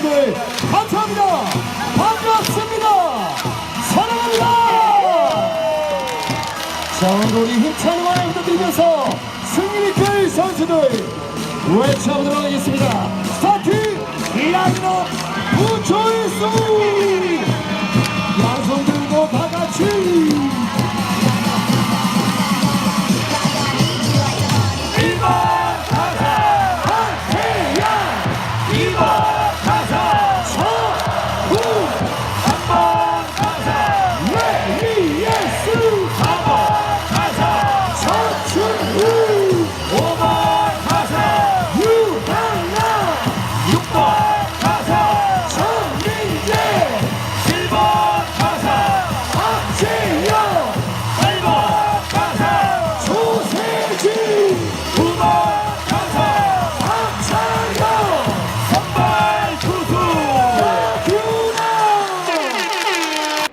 선수들 감사합니다. 반갑습니다. 사랑합니다. 자, 오늘 우리 힘찬 응원을 부탁드리면서 승리를 이끌 선수들 외쳐보도록 하겠습니다. 스타트! 라인업 부초일수! 양손 들고 다 같이!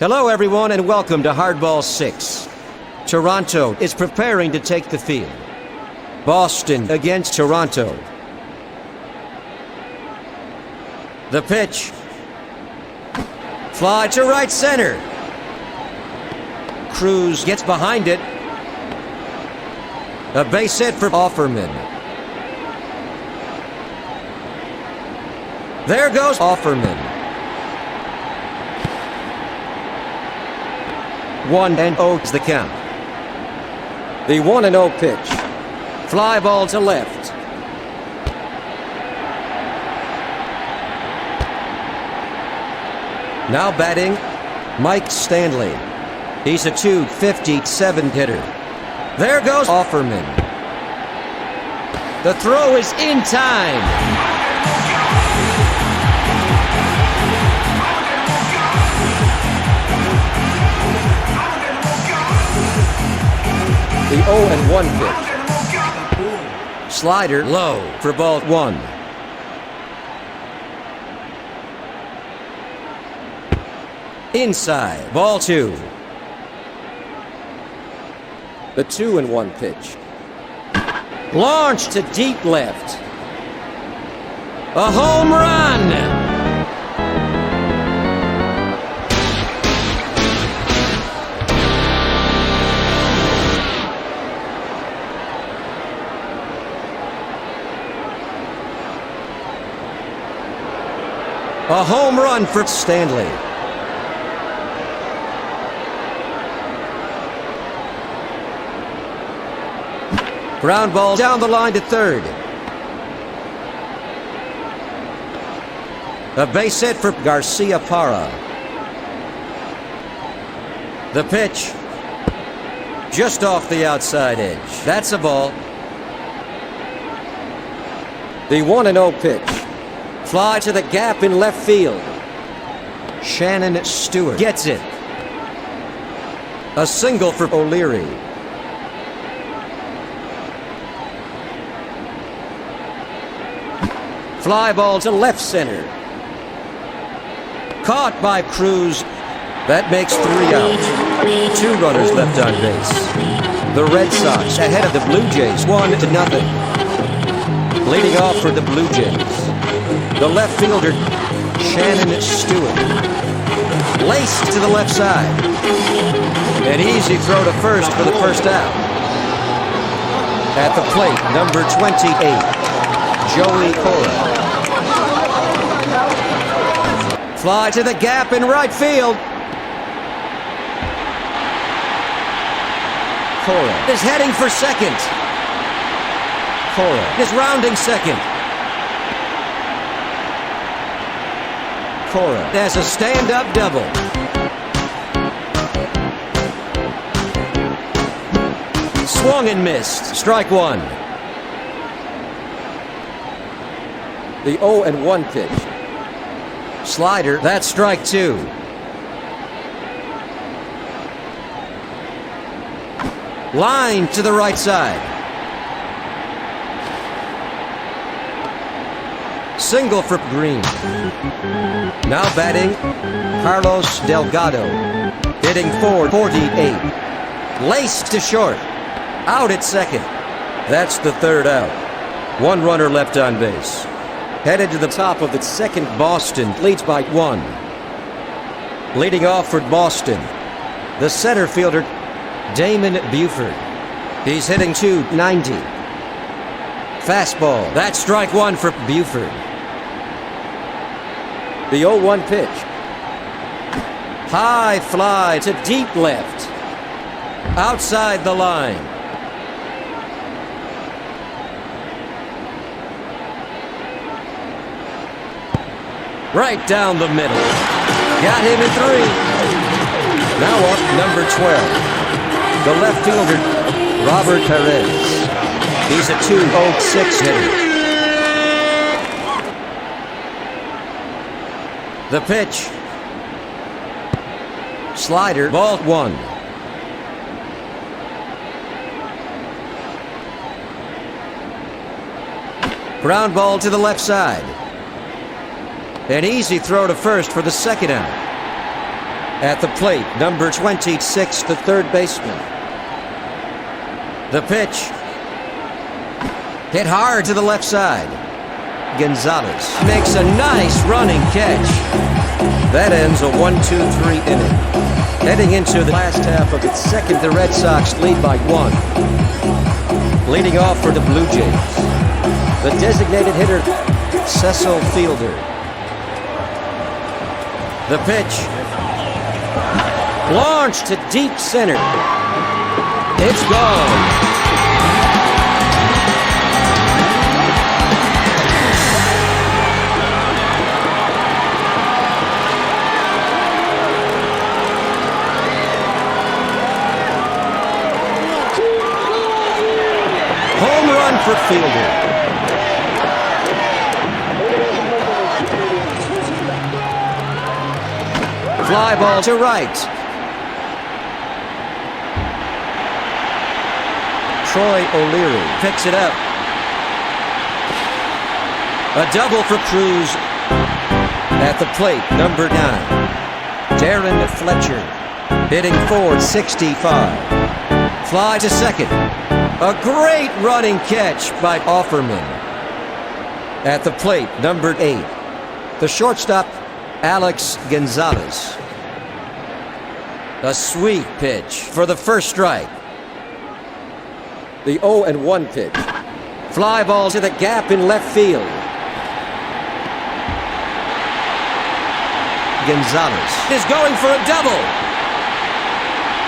Hello, everyone, and welcome to Hardball 6. Toronto is preparing to take the field. Boston against Toronto. The pitch. Fly to right center. Cruz gets behind it. A base hit for Offerman. There goes Offerman. 1-0 is the count. The 1-0 pitch. Fly ball to left. Now batting, Mike Stanley. He's a .257 hitter. There goes Offerman. The throw is in time. The 0-1 pitch. Slider low for ball 1. Inside, ball 2. The 2-1 pitch. Launched to deep left. A home run! A home run for Stanley. Ground ball down the line to third. A base hit for Garcia Parra. The pitch. Just off the outside edge. That's a ball. The 1-0 pitch. Fly to the gap in left field. Shannon Stewart gets it. A single for O'Leary. Fly ball to left center. Caught by Cruz. That makes 3 out. 2 runners left on base. The Red Sox ahead of the Blue Jays, 1-0. Leading off for the Blue Jays. The left fielder, Shannon Stewart. Laced to the left side. An easy throw to first for the first out. At the plate, number 28, Joey Cora. Fly to the gap in right field. Cora is heading for second. Cora is rounding second. Cora has a stand-up double. Swung and missed. Strike 1. The 0-1 pitch. Slider, that's strike 2. Line to the right side. Single for Green. Now batting, Carlos Delgado. Hitting .448. Laced to short. Out at second. That's the third out. 1 runner left on base. Headed to the top of the second, Boston leads by 1. Leading off for Boston, the center fielder, Damon Buford. He's hitting .290. Fastball. That's strike 1 for Buford. The 0-1 pitch. High fly to deep left. Outside the line. Right down the middle. Got him in 3. Now up number 12. The left fielder, Robert Perez. He's a .206 hitter. The pitch. Slider, ball 1. Ground ball to the left side. An easy throw to first for the second out. At the plate, number 26, the third baseman. The pitch. Hit hard to the left side. Gonzalez makes a nice running catch. That ends a 1-2-3 inning. Heading into the last half of its second, the Red Sox lead by 1. Leading off for the Blue Jays, the designated hitter, Cecil Fielder. The pitch. Launched to deep center. It's gone. Home run for Fielder. Fly ball to right. Troy O'Leary picks it up. A double for Cruz. At the plate, number 9, Darren Fletcher, hitting .465. Fly to second. A great running catch by Offerman. At the plate, number 8, the shortstop, Alex Gonzalez. A sweet pitch for the first strike. The 0-1 pitch. Fly ball to the gap in left field. Gonzalez is going for a double.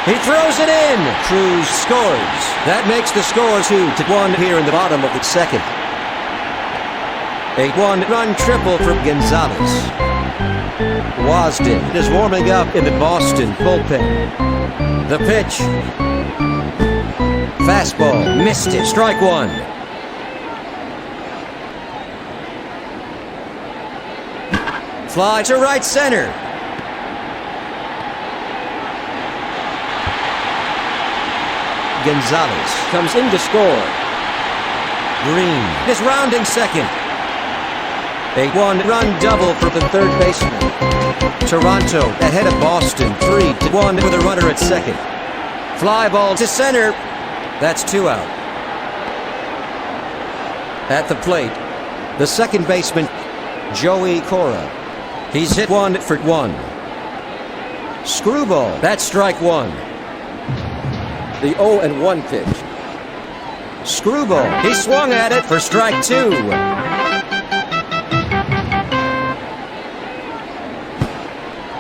He throws it in. Cruz scores. That makes the score 2-1 here in the bottom of the second. A 1-run triple for Gonzalez. Wasdin is warming up in the Boston bullpen. The pitch. Fastball. Missed it. Strike 1. Fly to right center. Gonzalez comes in to score. Green is rounding second. A 1-run double for the third baseman. Toronto ahead of Boston 3-1 with a runner at second. Fly ball to center. That's 2 out. At the plate, the second baseman, Joey Cora. He's hit 1 for 1. Screwball. That's strike 1. The 0-1 pitch. Screwball. He swung at it for strike 2.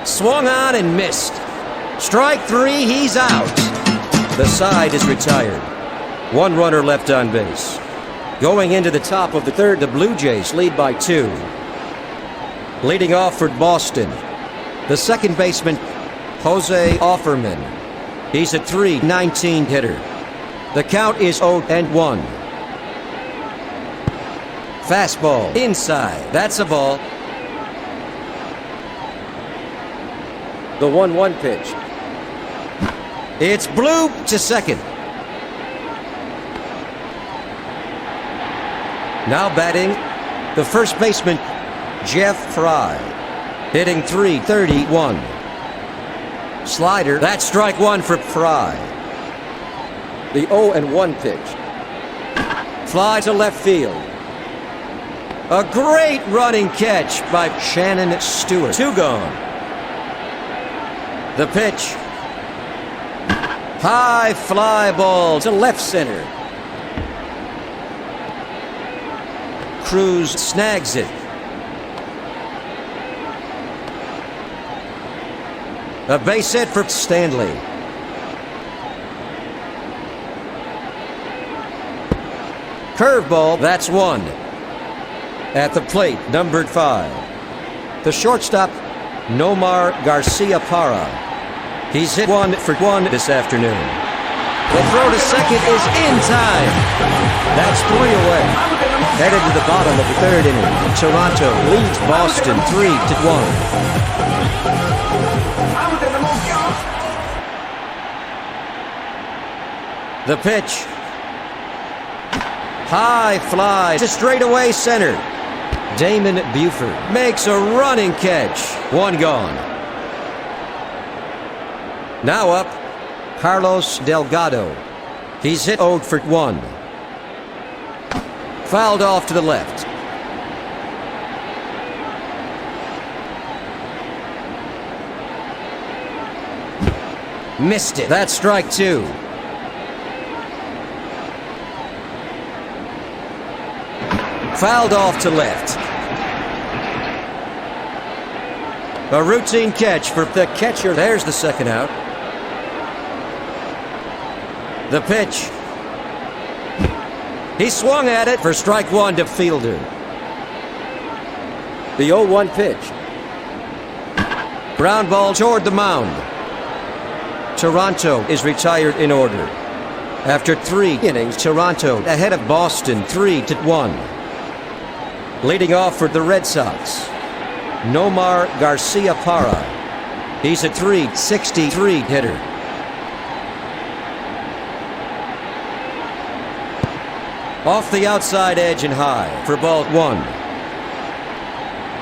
Swung on and missed. Strike 3, he's out. The side is retired. 1 runner left on base. Going into the top of the third, the Blue Jays lead by 2. Leading off for Boston, the second baseman, Jose Offerman. He's a .319 hitter. The count is 0-1. Fastball inside. That's a ball. The 1-1 pitch. It's blooped to second. Now batting, the first baseman, Jeff Fry, hitting .331. Slider, that's strike 1 for Fry. The 0-1 pitch. Fly to left field. A great running catch by Shannon Stewart. 2 gone. The pitch. High fly ball to left center. Cruz snags it. A base hit for Stanley. Curveball, that's 1. At the plate, numbered 5. The shortstop, Nomar Garcia-Parra. He's hit 1 for 1 this afternoon. The throw to second is in time. That's 3 away. Headed to the bottom of the 3rd inning. Toronto leads Boston 3-1. The pitch. High fly to straightaway center. Damon Buford makes a running catch. 1 gone. Now up, Carlos Delgado. He's hit 0 for 1. Fouled off to the left. Missed it. That's strike 2. Fouled off to left. A routine catch for the catcher. There's the second out. The pitch. He swung at it for strike 1 to fielder. The 0-1 pitch. Ground ball toward the mound. Toronto is retired in order. After 3 innings, Toronto ahead of Boston 3-1. Leading off for the Red Sox, Nomar Garcia-Parra. He's a .363 hitter. Off the outside edge and high for ball 1.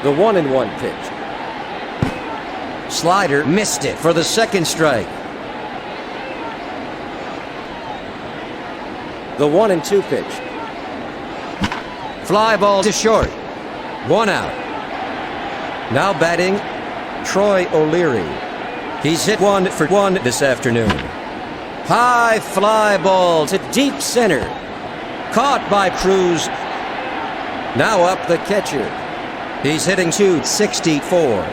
The 1-1 pitch. Slider missed it for the second strike. The 1-2 pitch. Fly ball to short. 1 out. Now batting, Troy O'Leary. He's hit 1 for 1 this afternoon. High fly ball to deep center. Caught by Cruz. Now up the catcher. He's hitting .264.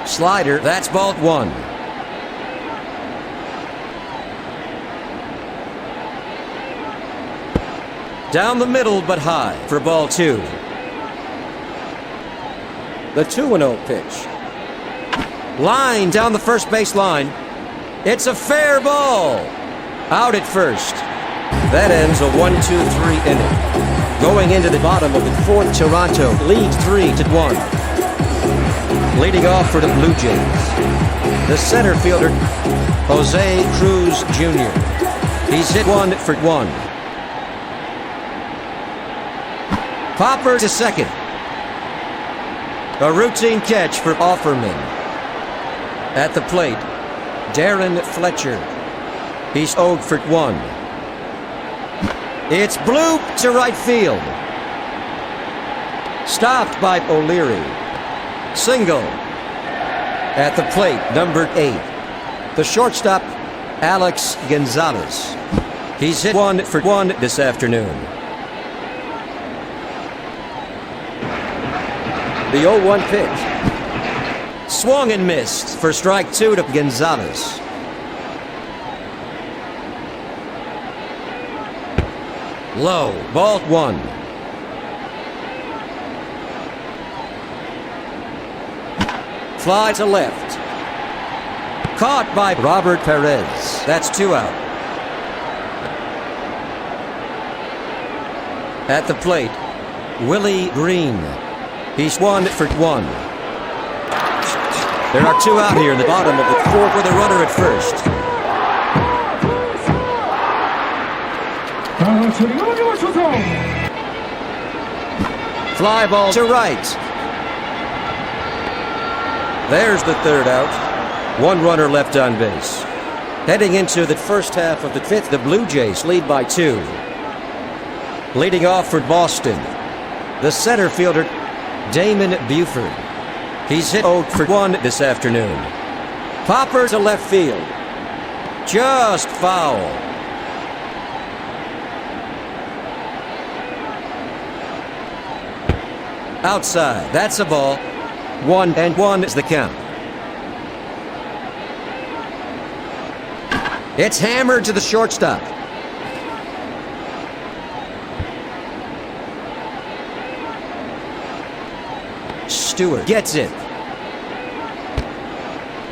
Slider, that's ball 1. Down the middle but high for ball 2. The 2-0 pitch. Line down the first base line. It's a fair ball. Out at first. That ends a 1-2-3 inning. Going into the bottom of the 4th, Toronto leads 3-1. Leading off for the Blue Jays, the center fielder, Jose Cruz Jr. He's hit 1 for 1. Popper to second. A routine catch for Offerman. At the plate, Darren Fletcher. He's 0 for 1. It's bloop to right field. Stopped by O'Leary. Single. At the plate, number 8. The shortstop, Alex Gonzalez. He's hit 1 for 1 this afternoon. The 0-1 pitch. Swung and missed for strike 2 to Gonzalez. Lowe, ball 1. Fly to left. Caught by Robert Perez. That's 2 out. At the plate, Willie Green. He's 1 for 1. There are 2 out here in the bottom of the 4th with a runner at first. Fly ball to right. There's the 3rd out. 1 runner left on base. Heading into the first half of the 5th, the Blue Jays lead by 2. Leading off for Boston, The center fielder, Damon Buford. He's hit 0 for 1 this afternoon. Popper to left field. Just foul. Outside. That's a ball. 1-1 is the count. It's hammered to the shortstop. Stewart gets it.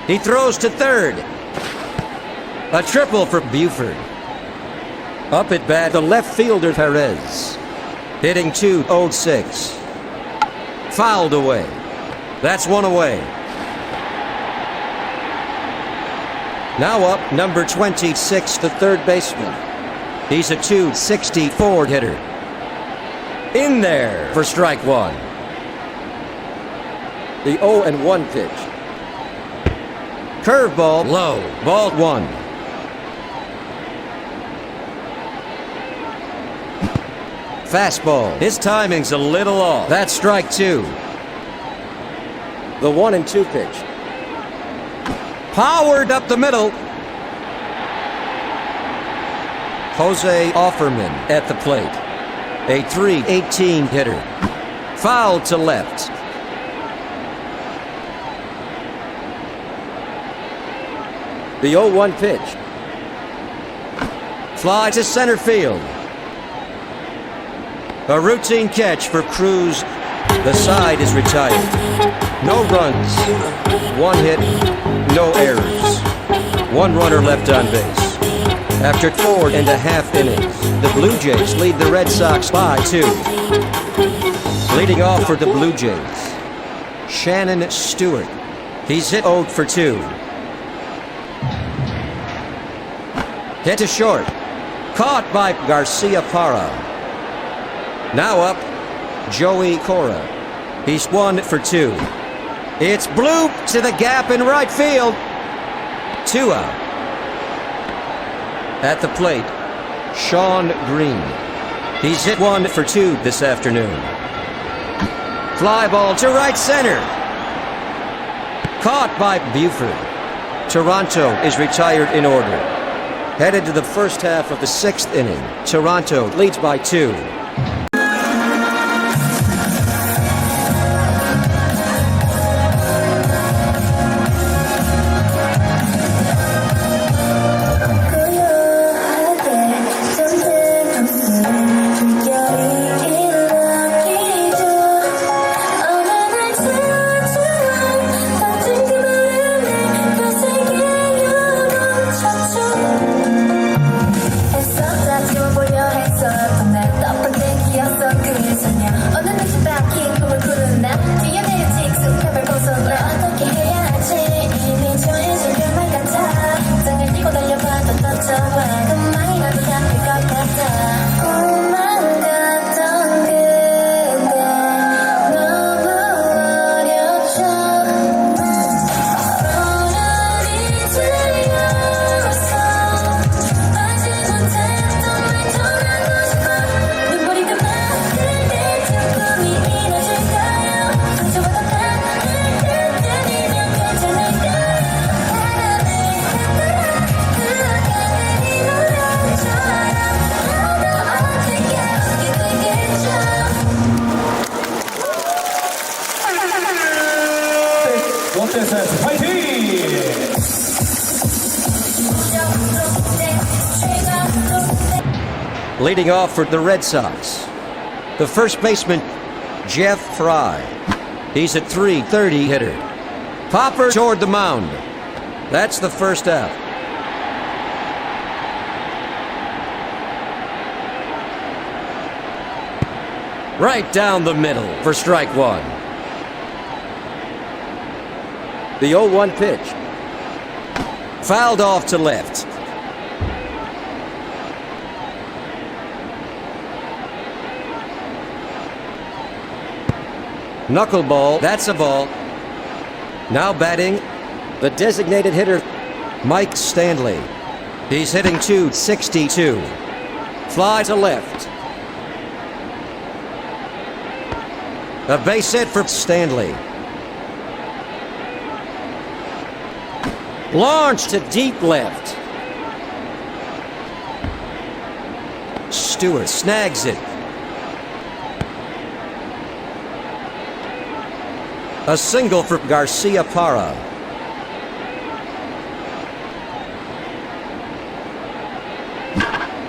He throws to third. A triple for Buford. Up at bat, the left fielder Perez. Hitting 206. Fouled away. That's one away. Now up, number 26, the third baseman. He's a .264 hitter. In there for strike one. The 0-1 pitch. Curveball low. Ball one. Fastball. His timing's a little off. That's strike two. The 1-2 pitch. Powered up the middle. Jose Offerman at the plate. A .318 hitter. Foul to left. The 0-1 pitch. Fly to center field. A routine catch for Cruz. The side is retired. No runs. One hit. No errors. One runner left on base. After 4.5 innings, the Blue Jays lead the Red Sox by 2. Leading off for the Blue Jays, Shannon Stewart. He's hit 0 for 2. Hit to short. Caught by Garcia Parra. Now up, Joey Cora. He's 1 for 2. It's bloop to the gap in right field. 2 out. At the plate, Sean Green. He's hit 1 for 2 this afternoon. Fly ball to right center. Caught by Buford. Toronto is retired in order. Headed to the first half of the 6th inning. Toronto leads by 2. Leading off for the Red Sox, the first baseman, Jeff Fry. He's a .330 hitter. Popper toward the mound. That's the first out. Right down the middle for strike one. The 0-1 pitch. Fouled off to left. Knuckleball, that's a ball. Now batting, the designated hitter, Mike Stanley. He's hitting .262. Fly to left. A base hit for Stanley. Launched to deep left. Stewart snags it. A single for Garcia Parra.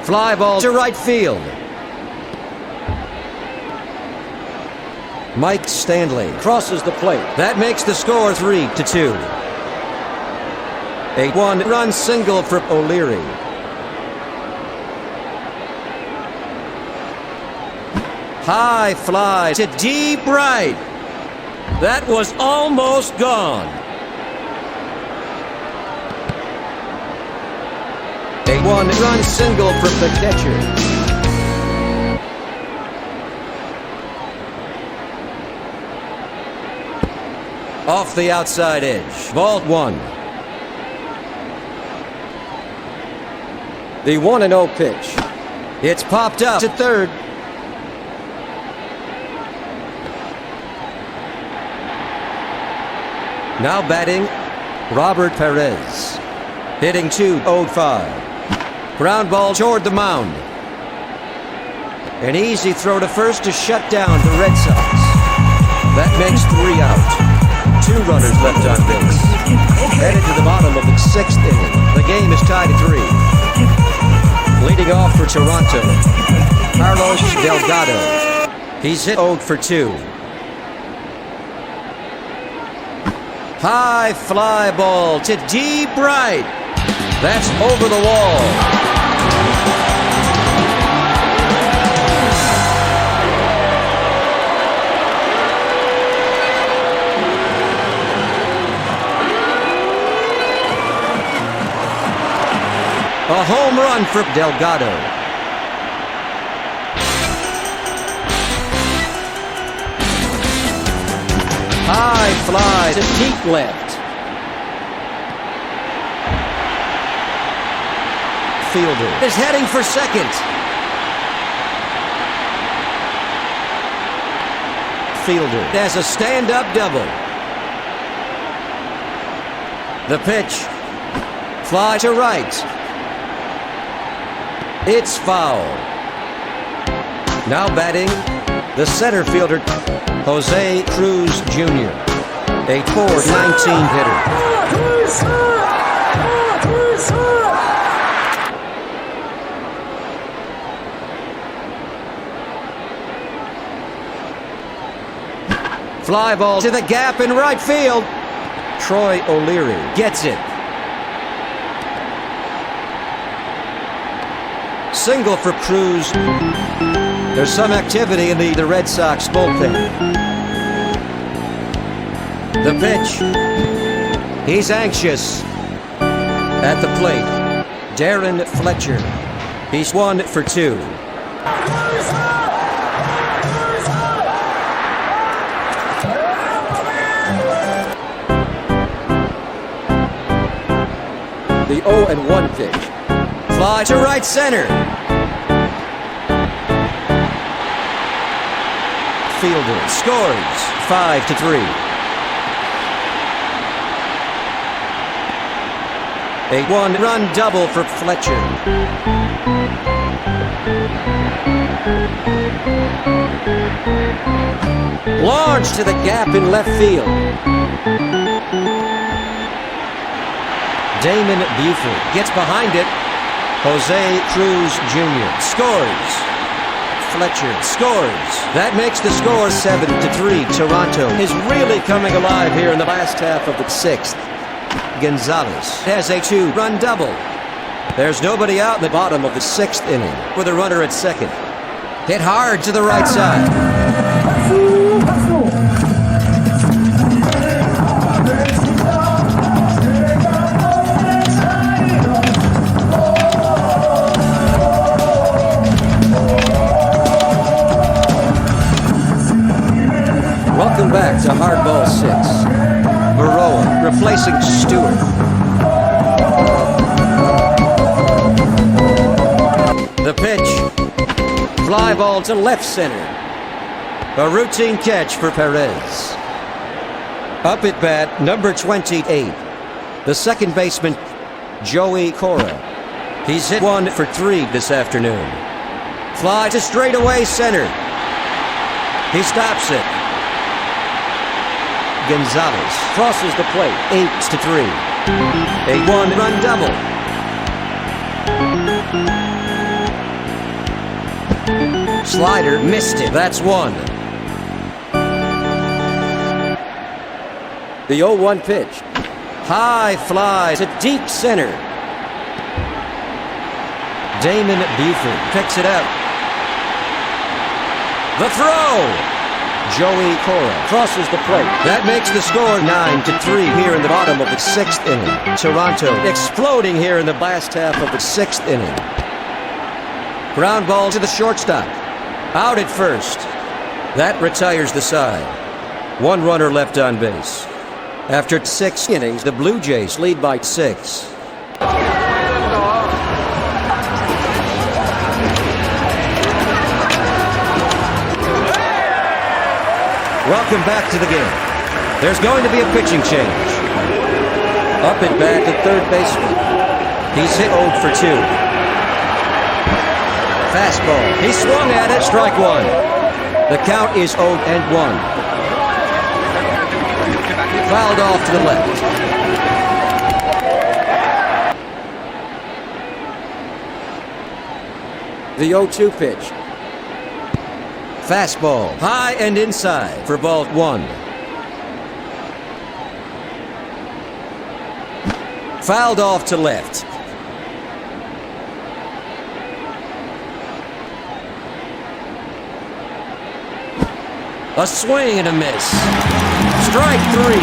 Fly ball to right field. Mike Stanley crosses the plate. That makes the score 3-2. A one-run single for O'Leary. High fly to deep right. That was almost gone. A one-run single for the catcher. Off the outside edge. Ball 1. The 1-0 pitch. It's popped up to third. Now batting, Robert Perez. Hitting .205. Ground ball toward the mound. An easy throw to first to shut down the Red Sox. That makes 3 out. 2 runners left on base. Headed to the bottom of the 6th inning. The game is tied at 3. Leading off for Toronto, Carlos Delgado. He's hit 0 for 2. High fly ball to deep right. That's over the wall. A home run for Delgado. High fly to deep left. Fielder is heading for second. Fielder has a stand-up double. The pitch. Fly to right. It's foul. Now batting, the center fielder, Jose Cruz Jr., a .419 hitter. Fly ball to the gap in right field. Troy O'Leary gets it. Single for Cruz. There's some activity in the Red Sox bullpen. The pitch. He's anxious. At the plate, Darren Fletcher. He's 1 for 2. The 0-1 pitch. Fly to right center. Fielder scores 5-3. A one-run double for Fletcher. Launch to the gap in left field. Damon Buford gets behind it. Jose Cruz Jr. scores. Fletcher scores. That makes the score 7-3. Toronto is really coming alive here in the last half of the 6th. Gonzalez has a 2-run double. There's nobody out in the bottom of the 6th inning with a runner at second. Hit hard to the right side. Welcome back to Hardball 6. Baroa replacing Stewart. The pitch. Fly ball to left center. A routine catch for Perez. Up at bat, number 28, the second baseman, Joey Cora. He's hit 1 for 3 this afternoon. Fly to straightaway center. He stops it. Gonzalez crosses the plate, 8-3. A 1-run double. Slider missed it. That's 1. The 0-1 pitch. High fly to deep center. Damon Buford picks it up. The throw. Joey Cora crosses the plate. That makes the score 9-3 here in the bottom of the 6th inning. Toronto exploding here in the last half of the 6th inning. Ground ball to the shortstop. Out at first. That retires the side. 1 runner left on base. After 6 innings, the Blue Jays lead by 6. Welcome back to the game. There's going to be a pitching change. Up at bat, the third baseman. He's hit 0 for 2. Fastball. He swung at it. Strike 1. The count is 0-1. Fouled off to the left. The 0-2 pitch. Fastball, high and inside for ball 1. Fouled off to left. A swing and a miss. Strike 3.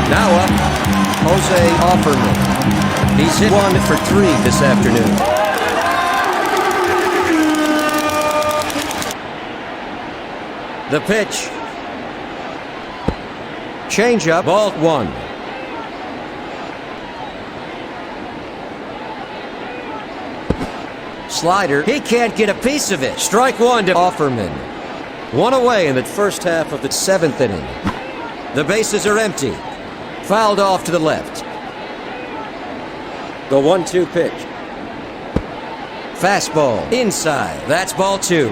Now up, Jose Offerman. He's hit 1 for 3 this afternoon. The pitch. Change up, ball 1. Slider, he can't get a piece of it. Strike 1 to Offerman. 1 away in the first half of the 7th inning. The bases are empty. Fouled off to the left. The 1-2 pitch. Fastball, inside. That's ball 2.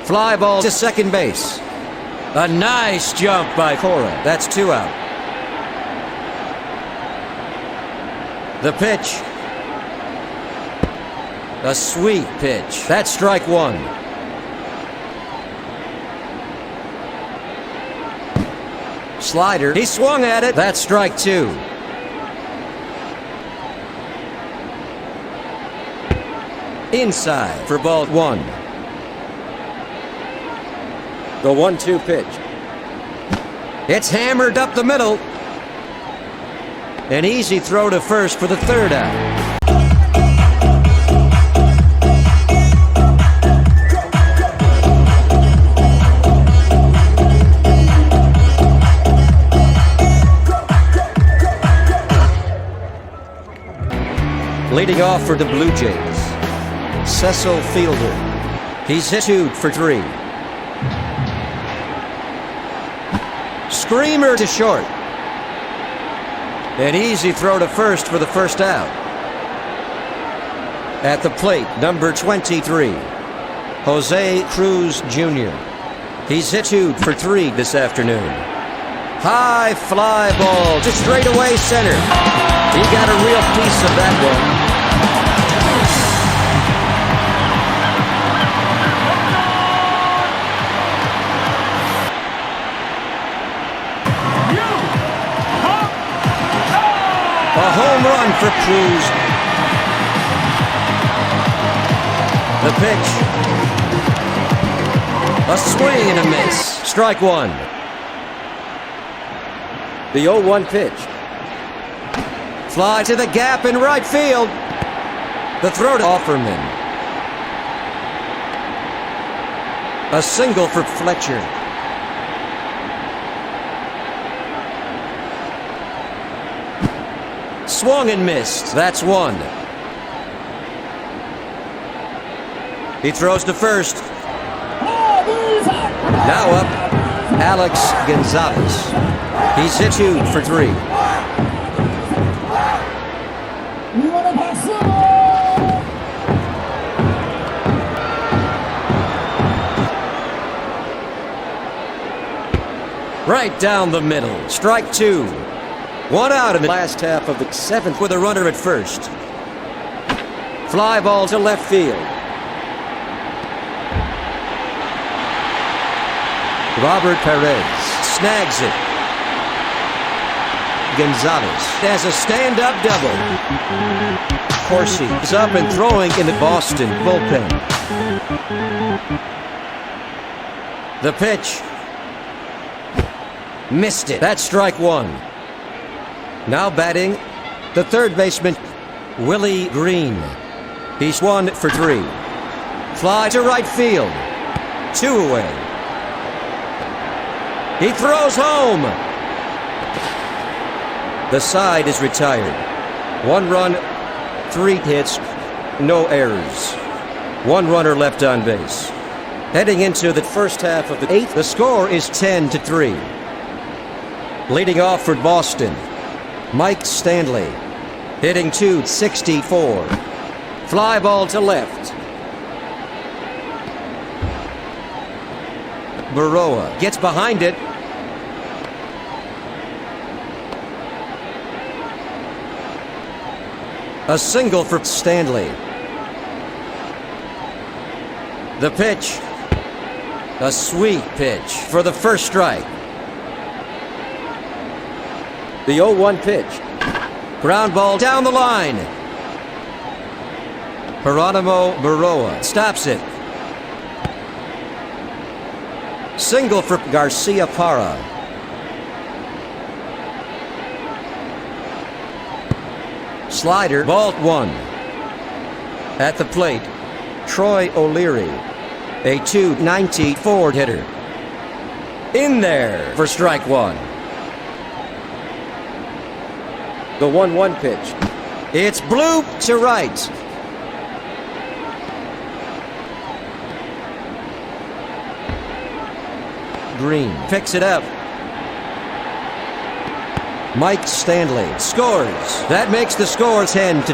Fly ball to second base. A nice jump by Cora. That's 2 out. The pitch. A sweet pitch. That's strike 1. Slider. He swung at it. That's strike 2. Inside for ball 1. The 1-2 pitch. It's hammered up the middle. An easy throw to first for the 3rd out. Leading off for the Blue Jays, Cecil Fielder. He's hit 2 for 3. Screamer to short. An easy throw to first for the 1st out. At the plate, number 23, Jose Cruz Jr. He's hit 2 for 3 this afternoon. High fly ball to straightaway center. He got a real piece of that one. A home run for Cruz. The pitch. A swing and a miss. Strike 1. The 0-1 pitch. Fly to the gap in right field. The throw to Offerman. A single for Fletcher. Swung and missed. That's 1. He throws to first. Now up, Alex Gonzalez. He's hit 2 for 3. Right down the middle. Strike 2. 1 out in the last half of the 7th with a runner at first. Fly ball to left field. Robert Perez snags it. Gonzalez has a stand-up double. Corsi is up and throwing in the Boston bullpen. The pitch. Missed it. That's strike 1. Now batting, the third baseman, Willie Green. He's 1 for 3. Fly to right field. 2 away. He throws home. The side is retired. 1 run, 3 hits, no errors. 1 runner left on base. Heading into the first half of the 8th, the score is 10-3. Leading off for Boston, Mike Stanley, hitting .264. Fly ball to left. Baroa gets behind it. A single for Stanley. The pitch. A sweet pitch for the first strike. The 0-1 pitch. Ground ball down the line. Geronimo Baroa stops it. Single for Garcia Parra. Slider, ball 1. At the plate, Troy O'Leary, a .294 hitter. In there for strike 1. The 1-1 pitch. It's bloop to right. Green picks it up. Mike Stanley scores. That makes the score 10-4.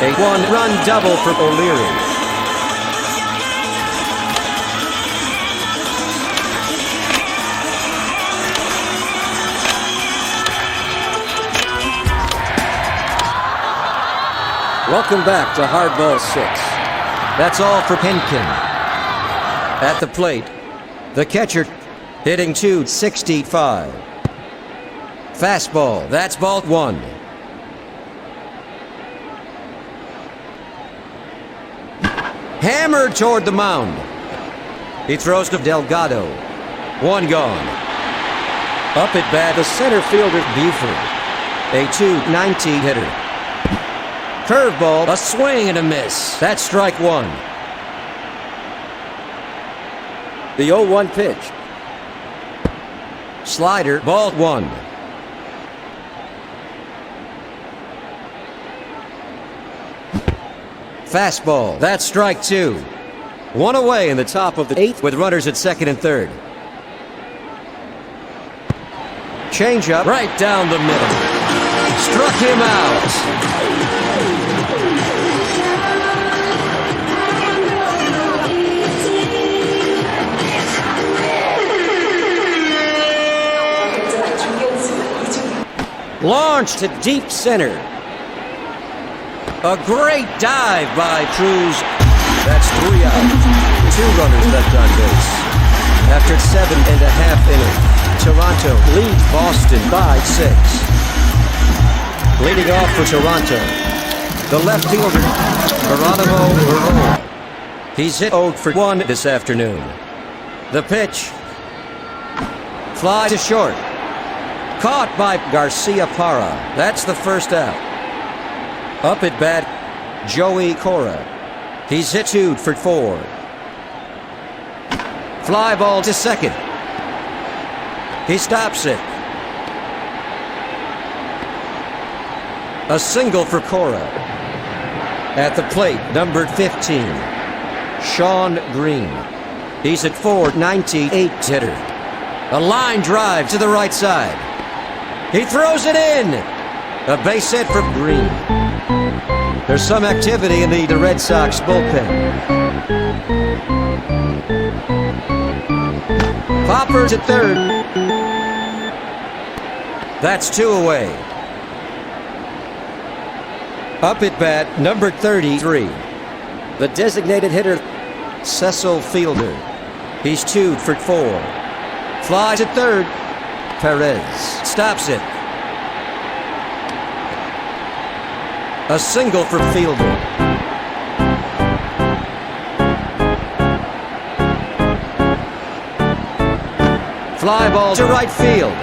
A 1-run double for O'Leary. Welcome back to Hardball 6. That's all for Hentgen. At the plate, the catcher hitting .265. Fastball, that's ball 1. Hammered toward the mound. He throws to Delgado. 1 gone. Up at bat, the center fielder Buford, a .290 hitter. Curveball, a swing and a miss. That's strike 1. The 0-1 pitch. Slider, ball 1. Fastball, that's strike 2. 1 away in the top of the 8th with runners at 2nd and 3rd. Changeup, right down the middle. Struck him out. Launched to deep center. A great dive by Cruz. That's 3 out. 2 runners left on base. After 7.5 innings, Toronto leads Boston by 6. Leading off for Toronto, the left fielder, Geronimo Baroa. He's hit 0 for 1 this afternoon. The pitch. Fly to short. Caught by Garcia Parra. That's the first out. Up at bat, Joey Cora. He's hit 2 for 4. Fly ball to second. He stops it. A single for Cora. At the plate, number 15, Sean Green. He's at .498 hitter. A line drive to the right side. He throws it in. A base hit for Green. There's some activity in the Red Sox bullpen. Popper to third. That's 2 away. Up at bat, number 33. The designated hitter, Cecil Fielder. He's 2 for 4. Fly to third. Perez stops it. A single for Fielder. Fly ball to right field.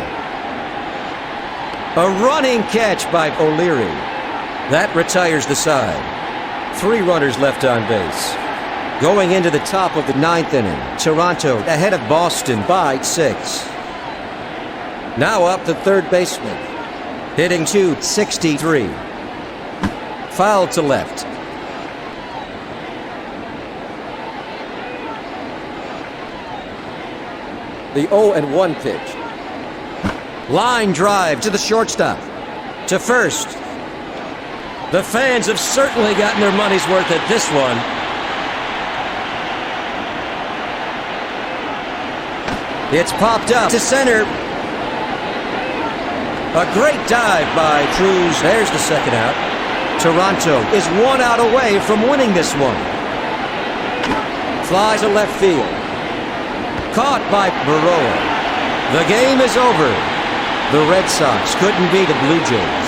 A running catch by O'Leary. That retires the side. 3 runners left on base. Going into the top of the 9th inning, Toronto ahead of Boston by 6. Now up the third baseman, hitting .263. Foul to left. The 0-1 pitch. Line drive to the shortstop. To first. The fans have certainly gotten their money's worth at this one. It's popped up to center. A great dive by Cruz. There's the second out. Toronto is 1 out away from winning this one. Fly to left field. Caught by Baroa. The game is over. The Red Sox couldn't beat the Blue Jays.